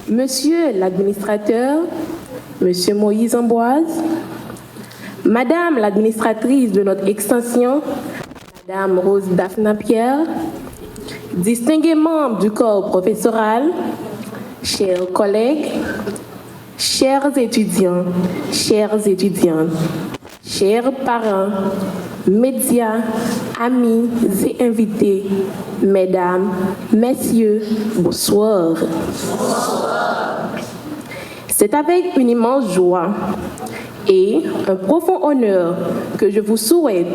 Monsieur l'administrateur, Monsieur Moïse Ambroise, Madame l'administratrice de notre extension, Madame Rose Daphna Pierre, distingués membres du corps professoral, chers collègues, chers étudiants, chères étudiantes, chers parents, médias, amis et invités, mesdames, messieurs, bonsoir. C'est avec une immense joie et un profond honneur que je vous souhaite,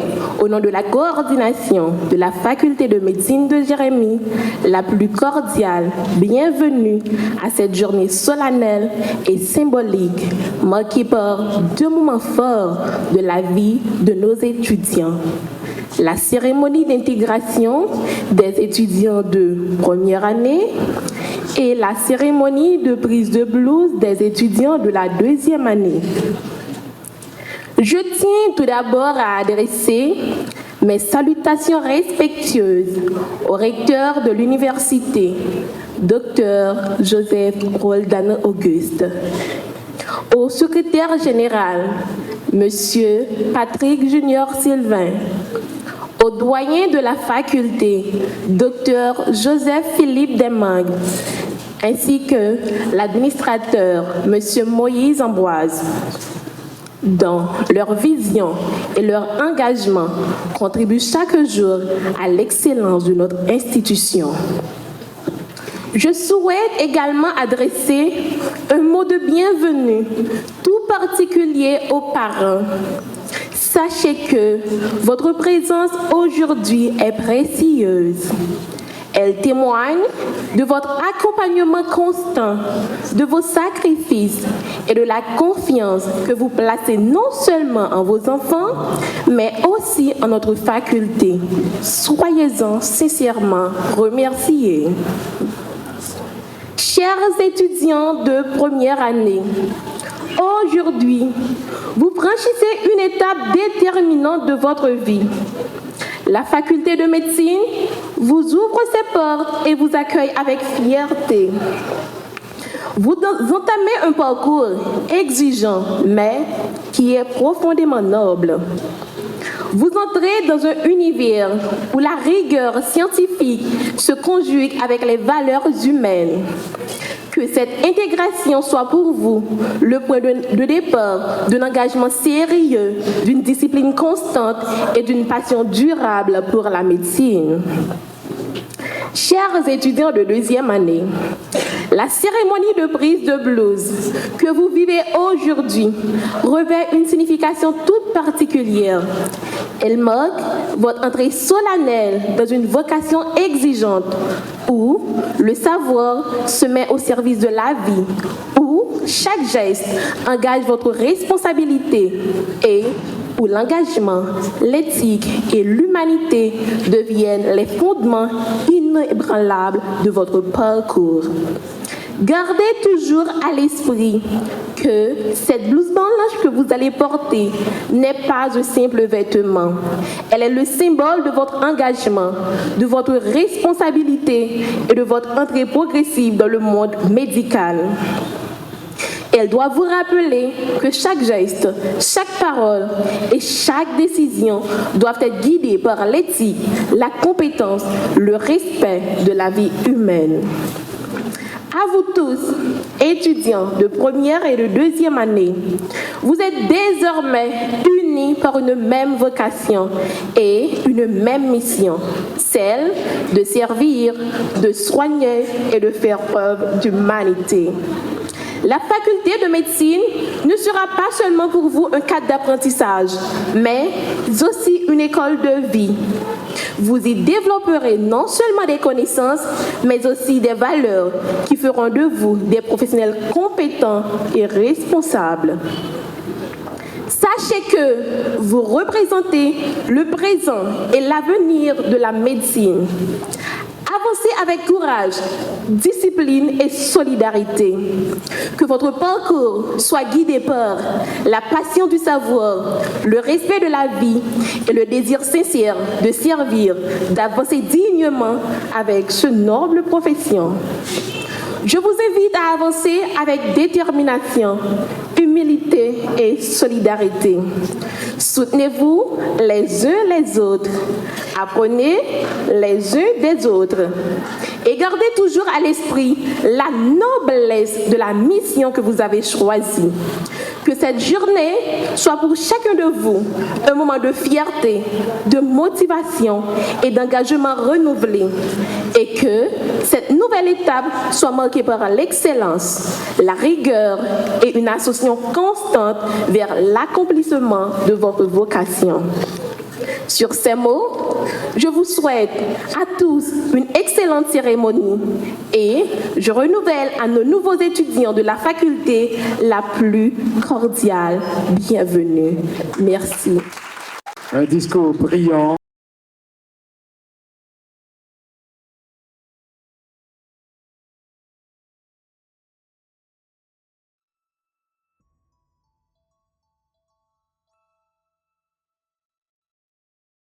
au nom de la coordination de la faculté de médecine de Jérémie, la plus cordiale bienvenue à cette journée solennelle et symbolique, marquée par deux moments forts de la vie de nos étudiants. La cérémonie d'intégration des étudiants de première année et la cérémonie de prise de blouse des étudiants de la deuxième année. Je tiens tout d'abord à adresser mes salutations respectueuses au recteur de l'université, Dr Joseph Roldan Auguste, au secrétaire général, Monsieur Patrick Junior Sylvain, au doyen de la faculté, Dr Joseph Philippe Desmangles, ainsi que l'administrateur, Monsieur Moïse Ambroise. Dans leur vision et leur engagement, contribuent chaque jour à l'excellence de notre institution. Je souhaite également adresser un mot de bienvenue tout particulier aux parents. Sachez que votre présence aujourd'hui est précieuse. Elle témoigne de votre accompagnement constant, de vos sacrifices et de la confiance que vous placez non seulement en vos enfants, mais aussi en notre faculté. Soyez-en sincèrement remerciés. Chers étudiants de première année, aujourd'hui, vous franchissez une étape déterminante de votre vie. La faculté de médecine vous ouvre ses portes et vous accueille avec fierté. Vous entamez un parcours exigeant, mais qui est profondément noble. Vous entrez dans un univers où la rigueur scientifique se conjugue avec les valeurs humaines. Que cette intégration soit pour vous le point de départ d'un engagement sérieux, d'une discipline constante et d'une passion durable pour la médecine. Chers étudiants de deuxième année, la cérémonie de prise de blouse que vous vivez aujourd'hui revêt une signification toute particulière. Elle marque votre entrée solennelle dans une vocation exigeante où le savoir se met au service de la vie, où chaque geste engage votre responsabilité et où l'engagement, l'éthique et l'humanité deviennent les fondements inébranlables de votre parcours. Gardez toujours à l'esprit que cette blouse blanche que vous allez porter n'est pas un simple vêtement. Elle est le symbole de votre engagement, de votre responsabilité et de votre entrée progressive dans le monde médical. Elle doit vous rappeler que chaque geste, chaque parole et chaque décision doivent être guidées par l'éthique, la compétence, le respect de la vie humaine. À vous tous, étudiants de première et de deuxième année, vous êtes désormais unis par une même vocation et une même mission, celle de servir, de soigner et de faire preuve d'humanité. La faculté de médecine ne sera pas seulement pour vous un cadre d'apprentissage, mais aussi une école de vie. Vous y développerez non seulement des connaissances, mais aussi des valeurs qui feront de vous des professionnels compétents et responsables. Sachez que vous représentez le présent et l'avenir de la médecine. Avancez avec courage, discipline et solidarité. Que votre parcours soit guidé par la passion du savoir, le respect de la vie et le désir sincère de servir, d'avancer dignement avec ce noble profession. Je vous invite à avancer avec détermination, humilité et solidarité. Soutenez-vous les uns les autres. Apprenez les uns des autres. Et gardez toujours à l'esprit la noblesse de la mission que vous avez choisie. Que cette journée soit pour chacun de vous un moment de fierté, de motivation et d'engagement renouvelé. Et que cette nouvelle étape soit marquée par l'excellence, la rigueur et une association constante vers l'accomplissement de votre vocation. Sur ces mots, je vous souhaite à tous une excellente cérémonie et je renouvelle à nos nouveaux étudiants de la faculté la plus cordiale bienvenue. Merci. Un discours brillant.